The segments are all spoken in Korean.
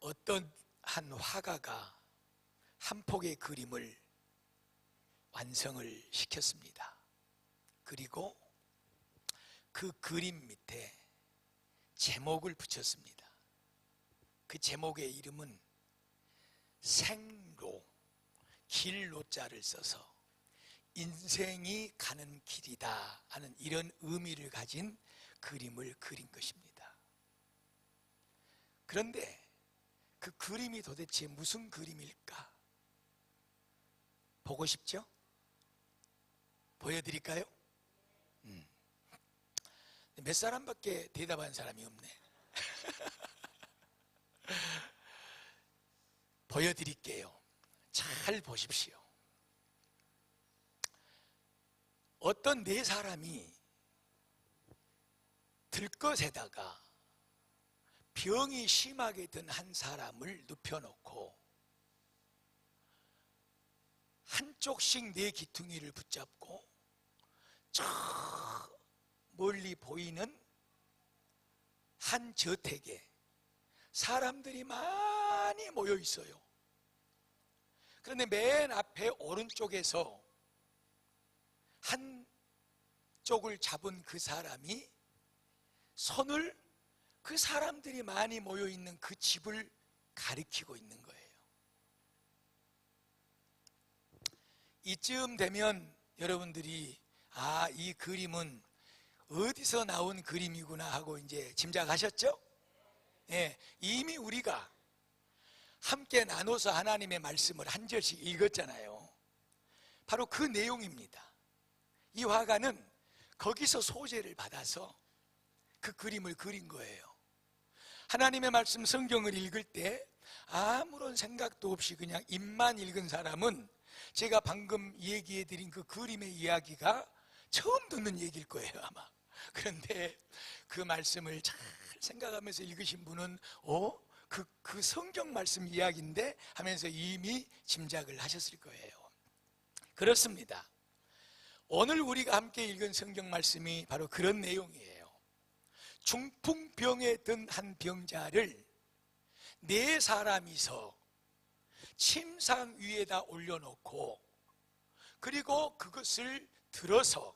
어떤 한 화가가 한 폭의 그림을 완성을 시켰습니다. 그리고 그 그림 밑에 제목을 붙였습니다. 그 제목의 이름은 생로, 길로자를 써서 인생이 가는 길이다 하는 이런 의미를 가진 그림을 그린 것입니다. 그런데 그 그림이 도대체 무슨 그림일까? 보고 싶죠? 보여드릴까요? 몇 사람밖에 대답한 사람이 없네. 보여드릴게요. 잘 보십시오. 어떤 네 사람이 들것에다가 병이 심하게 든 한 사람을 눕혀놓고 한쪽씩 네 귀퉁이를 붙잡고 저 멀리 보이는 한 저택에 사람들이 많이 모여 있어요. 그런데 맨 앞에 오른쪽에서 한쪽을 잡은 그 사람이 손을 그 사람들이 많이 모여 있는 그 집을 가리키고 있는 거예요. 이쯤 되면 여러분들이 이 그림은 어디서 나온 그림이구나 하고 이제 짐작하셨죠? 예, 이미 우리가 함께 나눠서 하나님의 말씀을 한 절씩 읽었잖아요. 바로 그 내용입니다. 이 화가는 거기서 소재를 받아서 그 그림을 그린 거예요. 하나님의 말씀 성경을 읽을 때 아무런 생각도 없이 그냥 입만 읽은 사람은 제가 방금 얘기해 드린 그 그림의 이야기가 처음 듣는 얘기일 거예요, 아마. 그런데 그 말씀을 잘 생각하면서 읽으신 분은 그 성경 말씀 이야기인데 하면서 이미 짐작을 하셨을 거예요. 그렇습니다. 오늘 우리가 함께 읽은 성경 말씀이 바로 그런 내용이에요. 중풍병에 든 한 병자를 네 사람이서 침상 위에다 올려놓고 그리고 그것을 들어서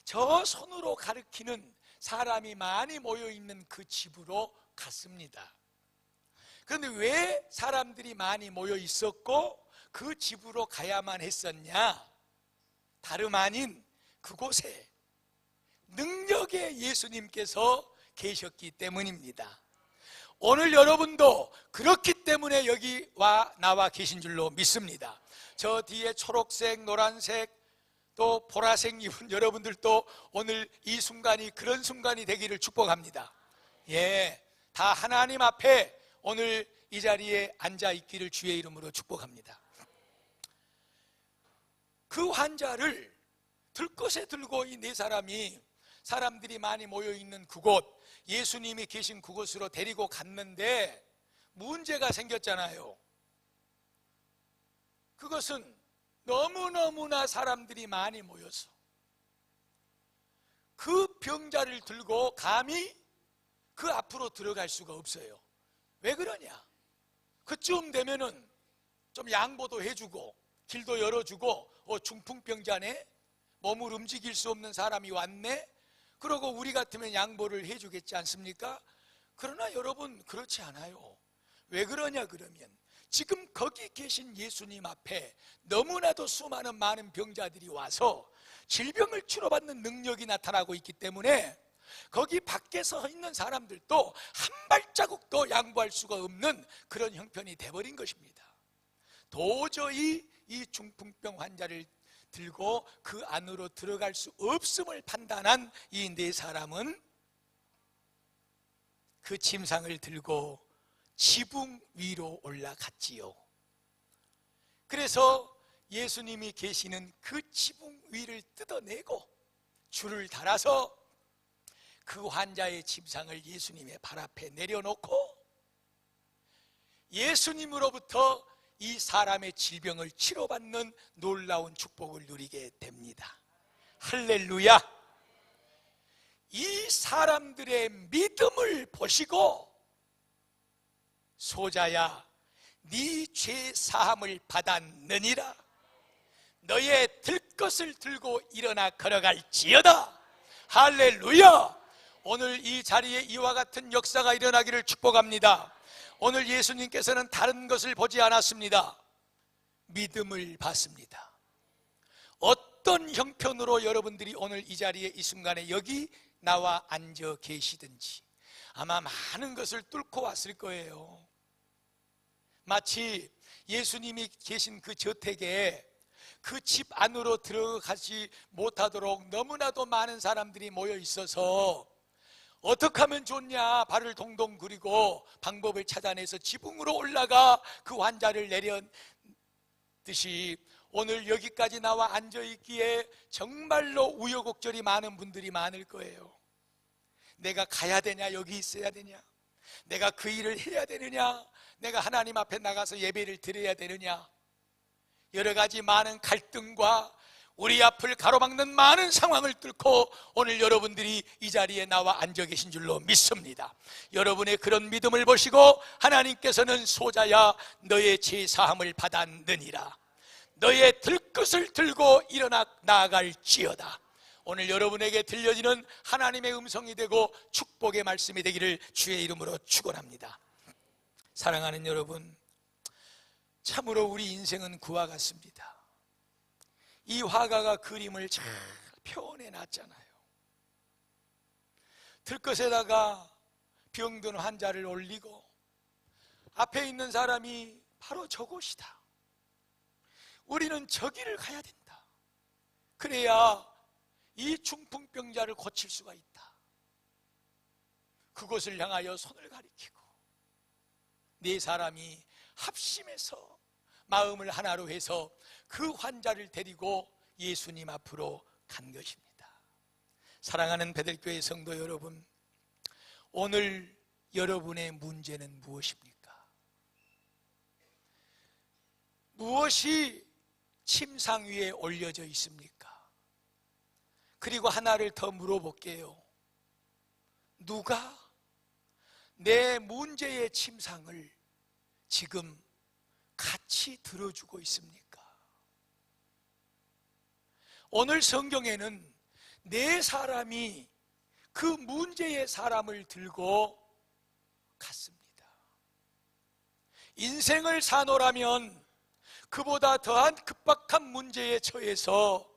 저 손으로 가리키는 사람이 많이 모여있는 그 집으로 갔습니다. 그런데 왜 사람들이 많이 모여 있었고 그 집으로 가야만 했었냐? 다름 아닌 그곳에 능력의 예수님께서 계셨기 때문입니다. 오늘 여러분도 그렇기 때문에 여기 나와 계신 줄로 믿습니다. 저 뒤에 초록색, 노란색, 또 보라색 입은 여러분들도 오늘 이 순간이 그런 순간이 되기를 축복합니다. 예, 다 하나님 앞에 오늘 이 자리에 앉아 있기를 주의 이름으로 축복합니다. 그 환자를 들것에 들고 이 네 사람이 사람들이 많이 모여 있는 그곳, 예수님이 계신 그곳으로 데리고 갔는데 문제가 생겼잖아요. 그것은 너무너무나 사람들이 많이 모여서 그 병자를 들고 감히 그 앞으로 들어갈 수가 없어요. 왜 그러냐? 그쯤 되면은 좀 양보도 해주고 길도 열어주고 중풍병자네, 몸을 움직일 수 없는 사람이 왔네, 그러고 우리 같으면 양보를 해주겠지 않습니까? 그러나 여러분 그렇지 않아요. 왜 그러냐 그러면 지금 거기 계신 예수님 앞에 너무나도 수많은 많은 병자들이 와서 질병을 치료받는 능력이 나타나고 있기 때문에 거기 밖에 서 있는 사람들도 한 발자국도 양보할 수가 없는 그런 형편이 돼버린 것입니다. 도저히 이 중풍병 환자를 들고 그 안으로 들어갈 수 없음을 판단한 이 네 사람은 그 침상을 들고 지붕 위로 올라갔지요. 그래서 예수님이 계시는 그 지붕 위를 뜯어내고 줄을 달아서 그 환자의 침상을 예수님의 발 앞에 내려놓고 예수님으로부터 이 사람의 질병을 치료받는 놀라운 축복을 누리게 됩니다. 할렐루야! 이 사람들의 믿음을 보시고 소자야 네 죄 사함을 받았느니라. 너의 들 것을 들고 일어나 걸어갈지어다. 할렐루야. 오늘 이 자리에 이와 같은 역사가 일어나기를 축복합니다. 오늘 예수님께서는 다른 것을 보지 않았습니다. 믿음을 봤습니다. 어떤 형편으로 여러분들이 오늘 이 자리에 이 순간에 여기 나와 앉아 계시든지 아마 많은 것을 뚫고 왔을 거예요. 마치 예수님이 계신 그 저택에 그 집 안으로 들어가지 못하도록 너무나도 많은 사람들이 모여 있어서 어떻게 하면 좋냐 발을 동동 구리고 방법을 찾아내서 지붕으로 올라가 그 환자를 내렸듯이 오늘 여기까지 나와 앉아있기에 정말로 우여곡절이 많은 분들이 많을 거예요. 내가 가야 되냐, 여기 있어야 되냐, 내가 그 일을 해야 되느냐, 내가 하나님 앞에 나가서 예배를 드려야 되느냐, 여러 가지 많은 갈등과 우리 앞을 가로막는 많은 상황을 뚫고 오늘 여러분들이 이 자리에 나와 앉아 계신 줄로 믿습니다. 여러분의 그런 믿음을 보시고 하나님께서는 소자야 너의 죄 사함을 받았느니라. 너의 들 것을 들고 일어나 나아갈지어다. 오늘 여러분에게 들려지는 하나님의 음성이 되고 축복의 말씀이 되기를 주의 이름으로 축원합니다. 사랑하는 여러분, 참으로 우리 인생은 그와 같습니다. 이 화가가 그림을 잘 표현해 놨잖아요. 들것에다가 병든 환자를 올리고 앞에 있는 사람이 바로 저곳이다. 우리는 저기를 가야 된다. 그래야 이 중풍병자를 고칠 수가 있다. 그곳을 향하여 손을 가리키고 네 사람이 합심해서 마음을 하나로 해서 그 환자를 데리고 예수님 앞으로 간 것입니다. 사랑하는 베들교회 성도 여러분, 오늘 여러분의 문제는 무엇입니까? 무엇이 침상 위에 올려져 있습니까? 그리고 하나를 더 물어볼게요. 누가 내 문제의 침상을 지금 같이 들어주고 있습니까? 오늘 성경에는 네 사람이 그 문제의 사람을 들고 갔습니다. 인생을 사노라면 그보다 더한 급박한 문제에 처해서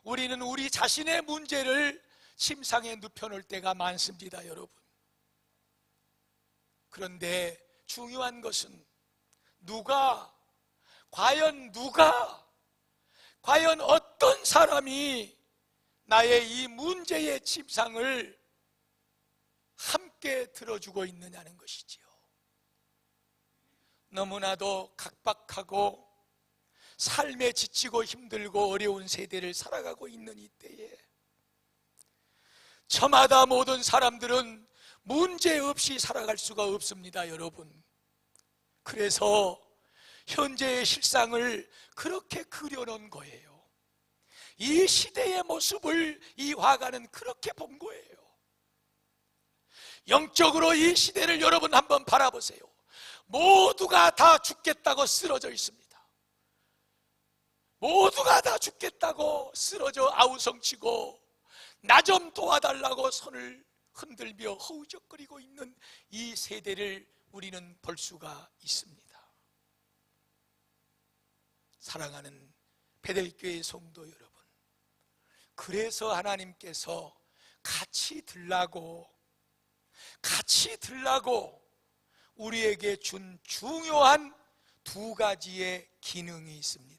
우리는 우리 자신의 문제를 침상에 눕혀놓을 때가 많습니다, 여러분. 그런데 중요한 것은 과연 어떤 사람이 나의 이 문제의 침상을 함께 들어주고 있느냐는 것이지요. 너무나도 각박하고 삶에 지치고 힘들고 어려운 세대를 살아가고 있는 이때에 저마다 모든 사람들은 문제 없이 살아갈 수가 없습니다, 여러분. 그래서 현재의 실상을 그렇게 그려놓은 거예요. 이 시대의 모습을 이 화가는 그렇게 본 거예요. 영적으로 이 시대를 여러분 한번 바라보세요. 모두가 다 죽겠다고 쓰러져 있습니다. 모두가 다 죽겠다고 쓰러져 아우성치고 나 좀 도와달라고 손을 흔들며 허우적거리고 있는 이 세대를 우리는 볼 수가 있습니다. 사랑하는 베들교회 성도 여러분, 그래서 하나님께서 같이 들라고 우리에게 준 중요한 두 가지의 기능이 있습니다.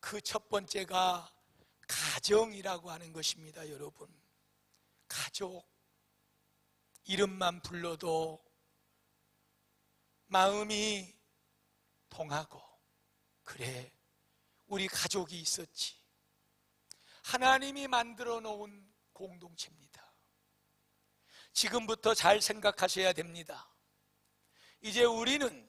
그 첫 번째가 가정이라고 하는 것입니다, 여러분. 가족, 이름만 불러도 마음이 통하고, 그래, 우리 가족이 있었지. 하나님이 만들어 놓은 공동체입니다. 지금부터 잘 생각하셔야 됩니다. 이제 우리는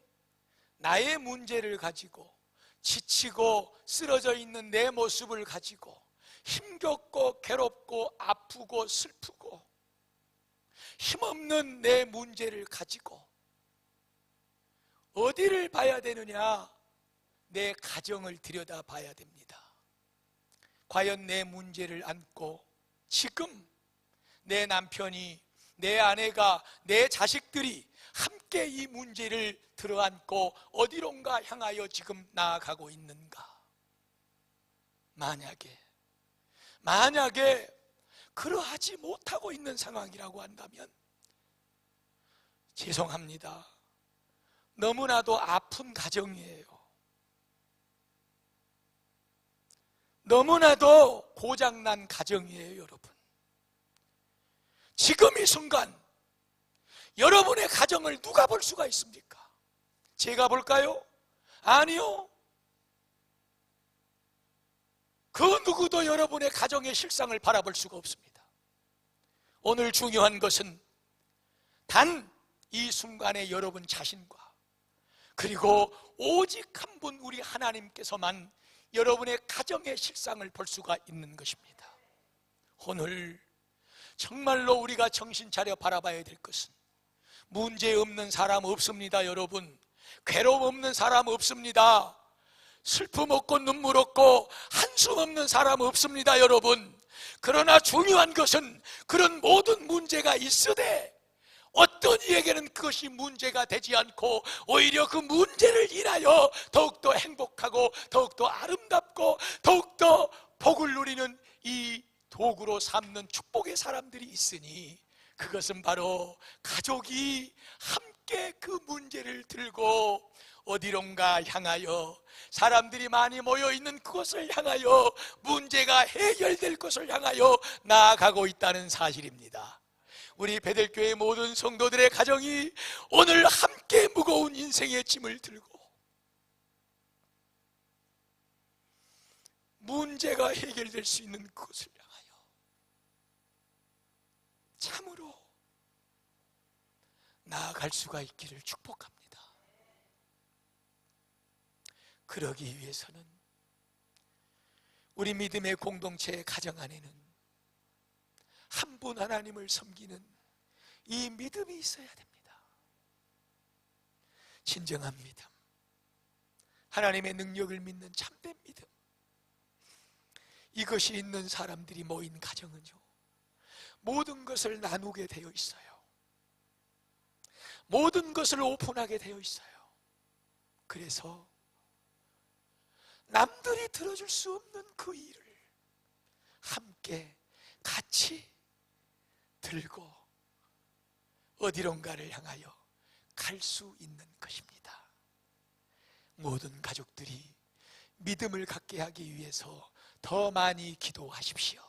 나의 문제를 가지고 지치고 쓰러져 있는 내 모습을 가지고 힘겹고 괴롭고 아프고 슬프고 힘없는 내 문제를 가지고 어디를 봐야 되느냐? 내 가정을 들여다봐야 됩니다. 과연 내 문제를 안고 지금 내 남편이, 내 아내가, 내 자식들이 함께 이 문제를 들어안고 어디론가 향하여 지금 나아가고 있는가? 만약에 그러하지 못하고 있는 상황이라고 한다면 죄송합니다. 너무나도 아픈 가정이에요. 너무나도 고장난 가정이에요, 여러분. 지금 이 순간 여러분의 가정을 누가 볼 수가 있습니까? 제가 볼까요? 아니요. 그 누구도 여러분의 가정의 실상을 바라볼 수가 없습니다. 오늘 중요한 것은 단 이 순간에 여러분 자신과 그리고 오직 한 분 우리 하나님께서만 여러분의 가정의 실상을 볼 수가 있는 것입니다. 오늘 정말로 우리가 정신 차려 바라봐야 될 것은 문제 없는 사람 없습니다, 여러분. 괴로움 없는 사람 없습니다. 슬픔 없고 눈물 없고 한숨 없는 사람 없습니다, 여러분. 그러나 중요한 것은 그런 모든 문제가 있으되 어떤 이에게는 그것이 문제가 되지 않고 오히려 그 문제를 인하여 더욱더 행복하고 더욱더 아름답고 더욱더 복을 누리는 이 도구로 삼는 축복의 사람들이 있으니 그것은 바로 가족이 함께 그 문제를 들고 어디론가 향하여 사람들이 많이 모여있는 그곳을 향하여 문제가 해결될 것을 향하여 나아가고 있다는 사실입니다. 우리 베델교회 모든 성도들의 가정이 오늘 함께 무거운 인생의 짐을 들고 문제가 해결될 수 있는 그것을 향하여 참으로 나아갈 수가 있기를 축복합니다. 그러기 위해서는 우리 믿음의 공동체의 가정 안에는 한 분 하나님을 섬기는 이 믿음이 있어야 됩니다. 진정한 믿음, 하나님의 능력을 믿는 참된 믿음, 이것이 있는 사람들이 모인 가정은요, 모든 것을 나누게 되어 있어요. 모든 것을 오픈하게 되어 있어요. 그래서 남들이 들어줄 수 없는 그 일을 함께 같이 들고 어디론가를 향하여 갈 수 있는 것입니다. 모든 가족들이 믿음을 갖게 하기 위해서 더 많이 기도하십시오.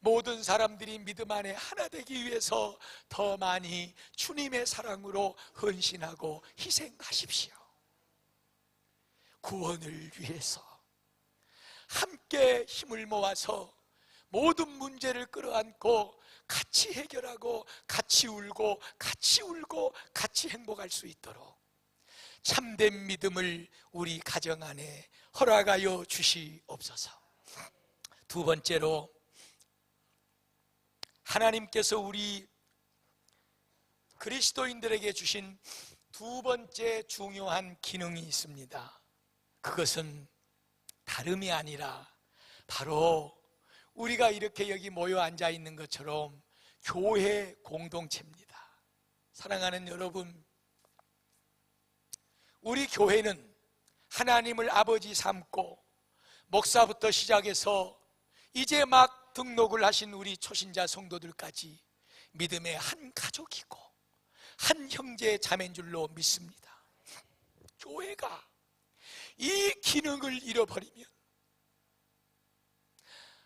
모든 사람들이 믿음 안에 하나 되기 위해서 더 많이 주님의 사랑으로 헌신하고 희생하십시오. 구원을 위해서 함께 힘을 모아서 모든 문제를 끌어안고 같이 해결하고 같이 울고 같이 행복할 수 있도록 참된 믿음을 우리 가정 안에 허락하여 주시옵소서. 두 번째로, 하나님께서 우리 그리스도인들에게 주신 두 번째 중요한 기능이 있습니다. 그것은 다름이 아니라 바로 우리가 이렇게 여기 모여 앉아 있는 것처럼 교회 공동체입니다. 사랑하는 여러분, 우리 교회는 하나님을 아버지 삼고 목사부터 시작해서 이제 막 등록을 하신 우리 초신자 성도들까지 믿음의 한 가족이고 한 형제 자매인 줄로 믿습니다. 교회가 이 기능을 잃어버리면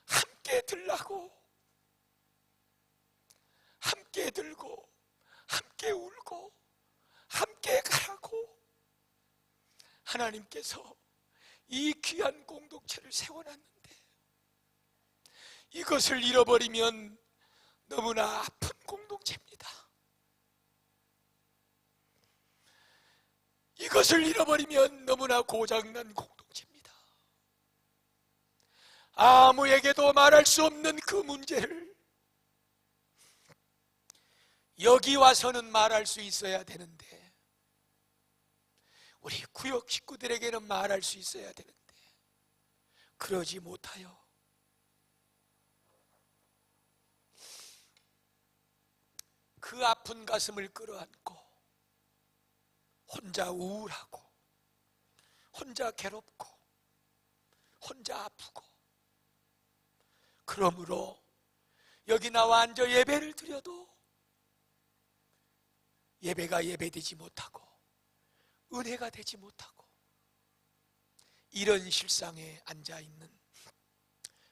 함께 들라고, 함께 들고, 함께 울고, 함께 가라고 하나님께서 이 귀한 공동체를 세워놨는데 이것을 잃어버리면 너무나 아픈 공동체입니다. 이것을 잃어버리면 너무나 고장난 공동체입니다. 아무에게도 말할 수 없는 그 문제를 여기 와서는 말할 수 있어야 되는데 우리 구역 식구들에게는 말할 수 있어야 되는데 그러지 못하여 그 아픈 가슴을 끌어안고 혼자 우울하고 혼자 괴롭고 혼자 아프고, 그러므로 여기 나와 앉아 예배를 드려도 예배가 예배되지 못하고 은혜가 되지 못하고 이런 실상에 앉아있는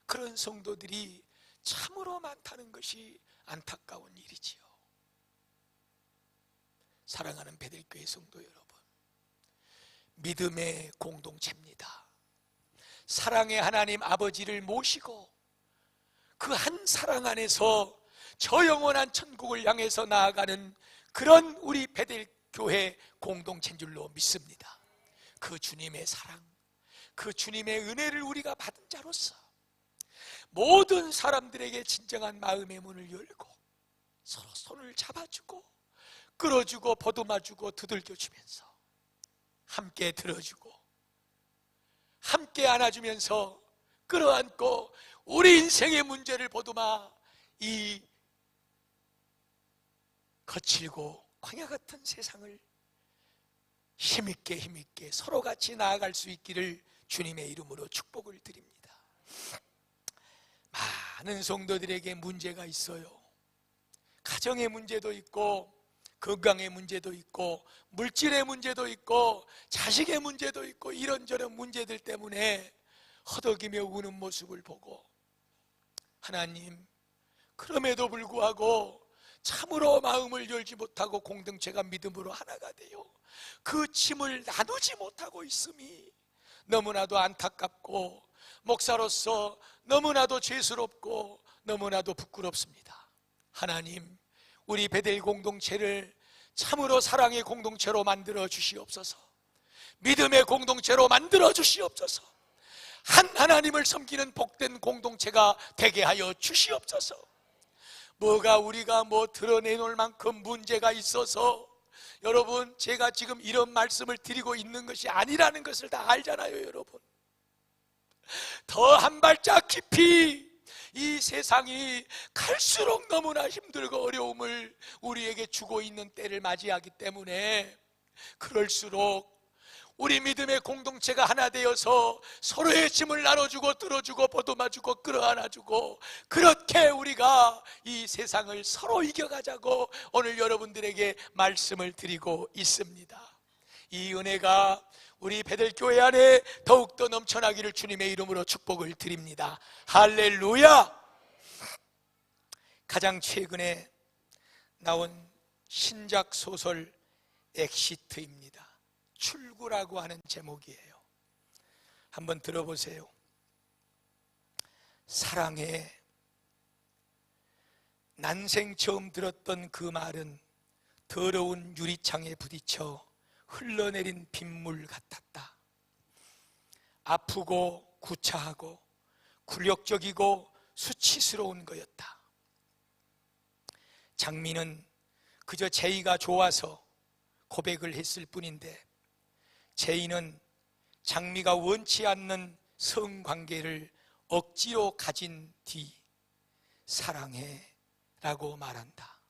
그런 성도들이 참으로 많다는 것이 안타까운 일이지요. 사랑하는 베들교회 성도 여러분, 믿음의 공동체입니다. 사랑의 하나님 아버지를 모시고 그 한 사랑 안에서 저 영원한 천국을 향해서 나아가는 그런 우리 베들교회 공동체인 줄로 믿습니다. 그 주님의 사랑, 그 주님의 은혜를 우리가 받은 자로서 모든 사람들에게 진정한 마음의 문을 열고 서로 손을 잡아주고 끌어주고 보듬어주고 두들겨주면서 함께 들어주고 함께 안아주면서 끌어안고 우리 인생의 문제를 보듬어 이 거칠고 광야 같은 세상을 힘있게 서로 같이 나아갈 수 있기를 주님의 이름으로 축복을 드립니다. 많은 성도들에게 문제가 있어요. 가정의 문제도 있고 건강의 문제도 있고 물질의 문제도 있고 자식의 문제도 있고 이런저런 문제들 때문에 허덕이며 우는 모습을 보고, 하나님, 그럼에도 불구하고 참으로 마음을 열지 못하고 공동체가 믿음으로 하나가 되어 그 짐을 나누지 못하고 있음이 너무나도 안타깝고 목사로서 너무나도 죄스럽고 너무나도 부끄럽습니다. 하나님, 우리 베델 공동체를 참으로 사랑의 공동체로 만들어 주시옵소서. 믿음의 공동체로 만들어 주시옵소서. 한 하나님을 섬기는 복된 공동체가 되게 하여 주시옵소서. 뭐가 우리가 드러내놓을 만큼 문제가 있어서, 여러분, 제가 지금 이런 말씀을 드리고 있는 것이 아니라는 것을 다 알잖아요. 여러분, 더 한 발짝 깊이 이 세상이 갈수록 너무나 힘들고 어려움을 우리에게 주고 있는 때를 맞이하기 때문에 그럴수록 우리 믿음의 공동체가 하나 되어서 서로의 짐을 나눠주고 들어주고 보듬어주고 끌어안아주고, 그렇게 우리가 이 세상을 서로 이겨가자고 오늘 여러분들에게 말씀을 드리고 있습니다. 이 은혜가 우리 베들교회 안에 더욱더 넘쳐나기를 주님의 이름으로 축복을 드립니다. 할렐루야! 가장 최근에 나온 신작 소설 엑시트입니다. 출구라고 하는 제목이에요. 한번 들어보세요. 사랑해. 난생 처음 들었던 그 말은 더러운 유리창에 부딪혀 흘러내린 빗물 같았다. 아프고 구차하고 굴욕적이고 수치스러운 거였다. 장미는 그저 제이가 좋아서 고백을 했을 뿐인데, 제이는 장미가 원치 않는 성관계를 억지로 가진 뒤 사랑해 라고 말한다.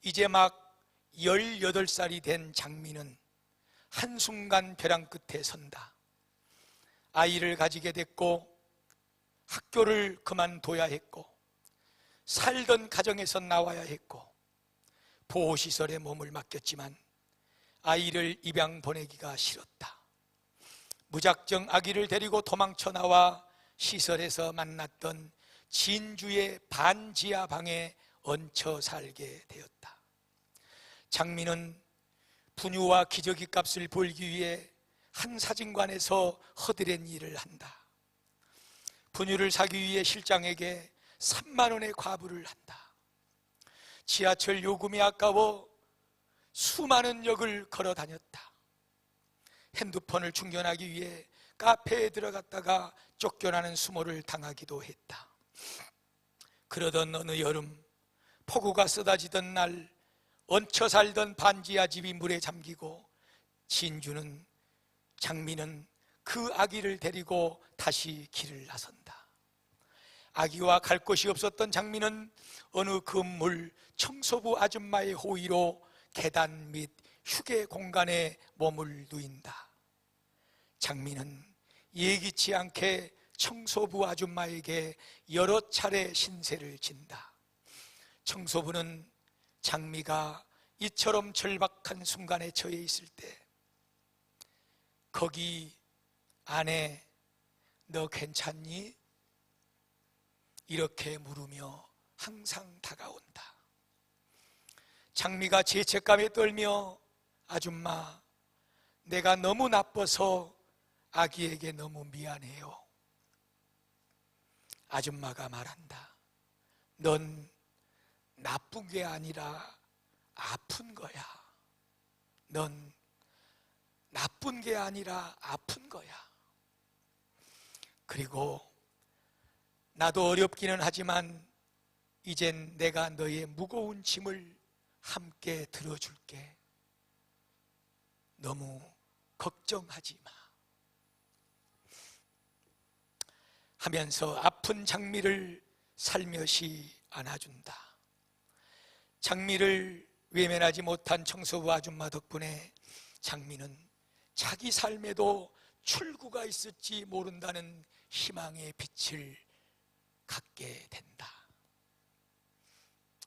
이제 막 18살이 된 장미는 한순간 벼랑 끝에 선다. 아이를 가지게 됐고 학교를 그만둬야 했고 살던 가정에서 나와야 했고 보호시설에 몸을 맡겼지만 아이를 입양 보내기가 싫었다. 무작정 아기를 데리고 도망쳐 나와 시설에서 만났던 진주의 반지하 방에 얹혀 살게 되었다. 장미는 분유와 기저귀 값을 벌기 위해 한 사진관에서 허드렛 일을 한다. 분유를 사기 위해 실장에게 3만 원의 과부를 한다. 지하철 요금이 아까워 수많은 역을 걸어 다녔다. 핸드폰을 충전하기 위해 카페에 들어갔다가 쫓겨나는 수모를 당하기도 했다. 그러던 어느 여름, 폭우가 쏟아지던 날 얹혀 살던 반지하 집이 물에 잠기고 진주는, 장미는 그 아기를 데리고 다시 길을 나선다. 아기와 갈 곳이 없었던 장미는 어느 건물 청소부 아줌마의 호의로 계단 및 휴게 공간에 몸을 누인다. 장미는 예기치 않게 청소부 아줌마에게 여러 차례 신세를 진다. 청소부는 장미가 이처럼 절박한 순간에 처해 있을 때 거기 안에 너 괜찮니? 이렇게 물으며 항상 다가온다. 장미가 죄책감에 떨며 아줌마, 내가 너무 나빠서 아기에게 너무 미안해요. 아줌마가 말한다. 넌 나쁜 게 아니라 아픈 거야. 넌 나쁜 게 아니라 아픈 거야. 그리고 나도 어렵기는 하지만 이젠 내가 너의 무거운 짐을 함께 들어줄게. 너무 걱정하지 마. 하면서 아픈 장미를 살며시 안아준다. 장미를 외면하지 못한 청소부 아줌마 덕분에 장미는 자기 삶에도 출구가 있을지 모른다는 희망의 빛을 갖게 된다.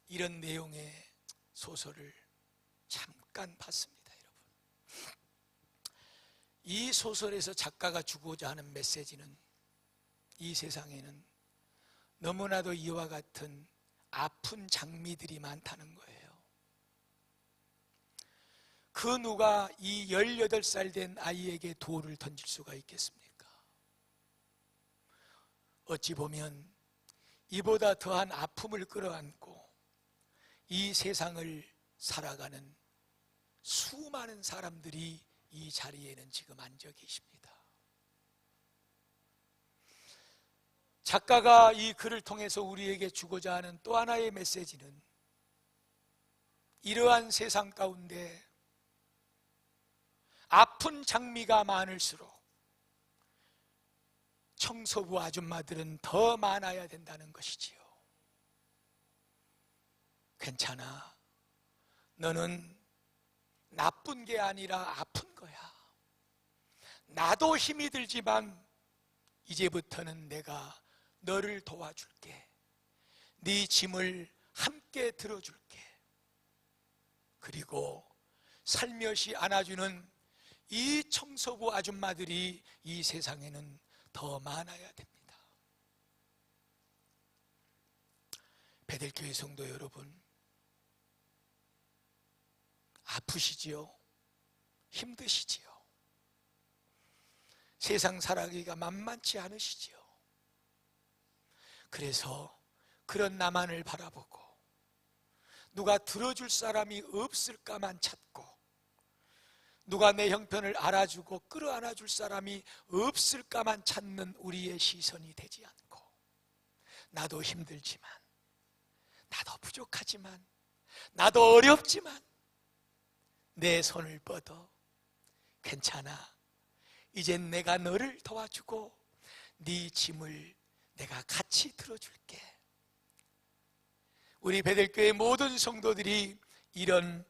이런 내용의 소설을 잠깐 봤습니다, 여러분. 이 소설에서 작가가 주고자 하는 메시지는 이 세상에는 너무나도 이와 같은 아픈 장미들이 많다는 거예요. 그 누가 이 18살 된 아이에게 돌을 던질 수가 있겠습니까? 어찌 보면 이보다 더한 아픔을 끌어안고 이 세상을 살아가는 수많은 사람들이 이 자리에는 지금 앉아 계십니다. 작가가 이 글을 통해서 우리에게 주고자 하는 또 하나의 메시지는 이러한 세상 가운데 아픈 장미가 많을수록 청소부 아줌마들은 더 많아야 된다는 것이지요. 괜찮아. 너는 나쁜 게 아니라 아픈 거야. 나도 힘이 들지만 이제부터는 내가 너를 도와줄게. 네 짐을 함께 들어줄게. 그리고 살며시 안아주는 이 청소부 아줌마들이 이 세상에는 더 많아야 됩니다. 베델교회 성도 여러분, 아프시지요? 힘드시지요? 세상 살아가기가 만만치 않으시지요? 그래서 그런 나만을 바라보고 누가 들어줄 사람이 없을까만 찾고 누가 내 형편을 알아주고 끌어안아 줄 사람이 없을까만 찾는 우리의 시선이 되지 않고 나도 힘들지만 나도 부족하지만 나도 어렵지만 내 손을 뻗어 괜찮아. 이젠 내가 너를 도와주고 네 짐을 내가 같이 들어줄게. 우리 베델교회 모든 성도들이 이런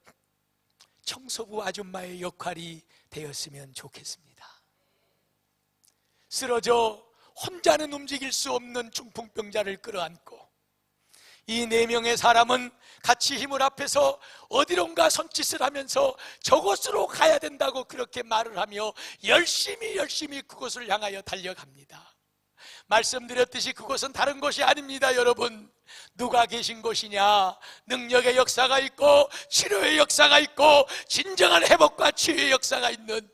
청소부 아줌마의 역할이 되었으면 좋겠습니다. 쓰러져 혼자는 움직일 수 없는 중풍병자를 끌어안고 이 4명의 사람은 같이 힘을 합해서 어디론가 손짓을 하면서 저곳으로 가야 된다고 그렇게 말을 하며 열심히 그곳을 향하여 달려갑니다. 말씀드렸듯이 그곳은 다른 곳이 아닙니다. 여러분, 누가 계신 곳이냐? 능력의 역사가 있고 치료의 역사가 있고 진정한 회복과 치유의 역사가 있는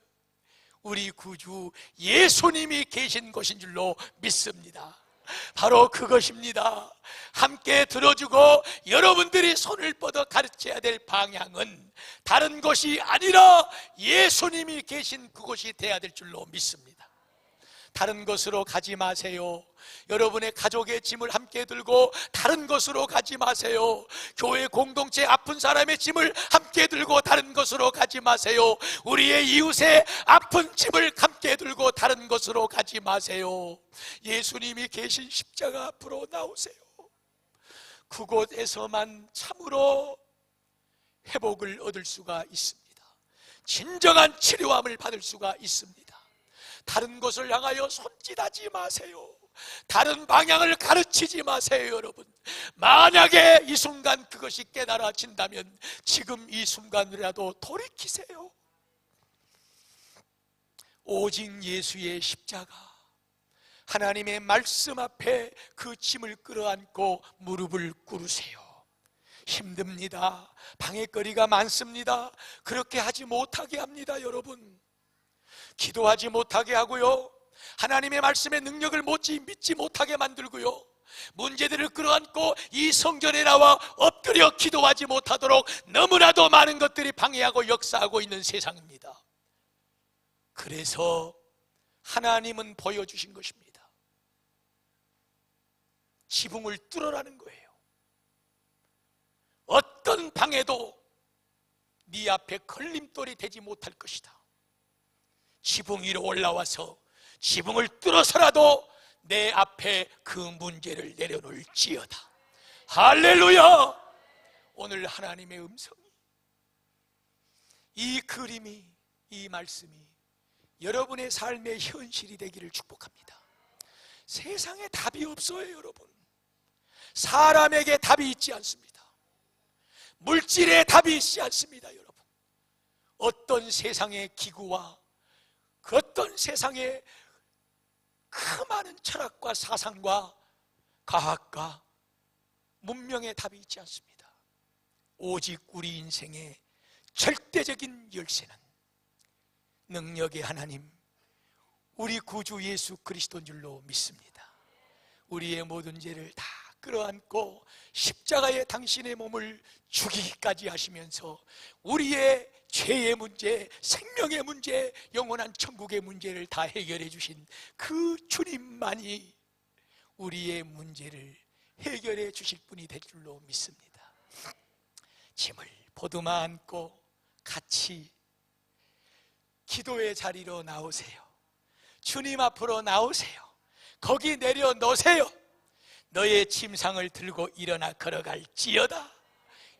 우리 구주 예수님이 계신 곳인 줄로 믿습니다. 바로 그것입니다. 함께 들어주고 여러분들이 손을 뻗어 가르쳐야 될 방향은 다른 곳이 아니라 예수님이 계신 그곳이 되어야 될 줄로 믿습니다. 다른 곳으로 가지 마세요. 여러분의 가족의 짐을 함께 들고 다른 곳으로 가지 마세요. 교회 공동체 아픈 사람의 짐을 함께 들고 다른 곳으로 가지 마세요. 우리의 이웃의 아픈 짐을 함께 들고 다른 곳으로 가지 마세요. 예수님이 계신 십자가 앞으로 나오세요. 그곳에서만 참으로 회복을 얻을 수가 있습니다. 진정한 치료함을 받을 수가 있습니다. 다른 곳을 향하여 손짓하지 마세요. 다른 방향을 가르치지 마세요. 여러분, 만약에 이 순간 그것이 깨달아진다면 지금 이 순간이라도 돌이키세요. 오직 예수의 십자가, 하나님의 말씀 앞에 그 짐을 끌어안고 무릎을 꿇으세요. 힘듭니다. 방해거리가 많습니다. 그렇게 하지 못하게 합니다. 여러분, 기도하지 못하게 하고요, 하나님의 말씀의 능력을 믿지 못하게 만들고요, 문제들을 끌어안고 이 성전에 나와 엎드려 기도하지 못하도록 너무나도 많은 것들이 방해하고 역사하고 있는 세상입니다. 그래서 하나님은 보여주신 것입니다. 지붕을 뚫으라는 거예요. 어떤 방해도 네 앞에 걸림돌이 되지 못할 것이다. 지붕 위로 올라와서 지붕을 뚫어서라도 내 앞에 그 문제를 내려놓을지어다. 할렐루야! 오늘 하나님의 음성이, 이 그림이, 이 말씀이 여러분의 삶의 현실이 되기를 축복합니다. 세상에 답이 없어요. 여러분, 사람에게 답이 있지 않습니다. 물질에 답이 있지 않습니다. 여러분, 어떤 세상의 기구와 그 어떤 세상의 그 많은 철학과 사상과 과학과 문명의 답이 있지 않습니다. 오직 우리 인생의 절대적인 열쇠는 능력의 하나님, 우리 구주 예수 그리스도인 줄로 믿습니다. 우리의 모든 죄를 다 끌어안고 십자가에 당신의 몸을 죽이기까지 하시면서 우리의 죄의 문제, 생명의 문제, 영원한 천국의 문제를 다 해결해 주신 그 주님만이 우리의 문제를 해결해 주실 분이 될 줄로 믿습니다. 짐을 보듬어 안고 같이 기도의 자리로 나오세요. 주님 앞으로 나오세요. 거기 내려놓으세요. 너의 침상을 들고 일어나 걸어갈지어다.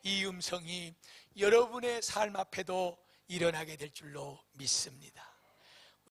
이 음성이 여러분의 삶 앞에도 일어나게 될 줄로 믿습니다.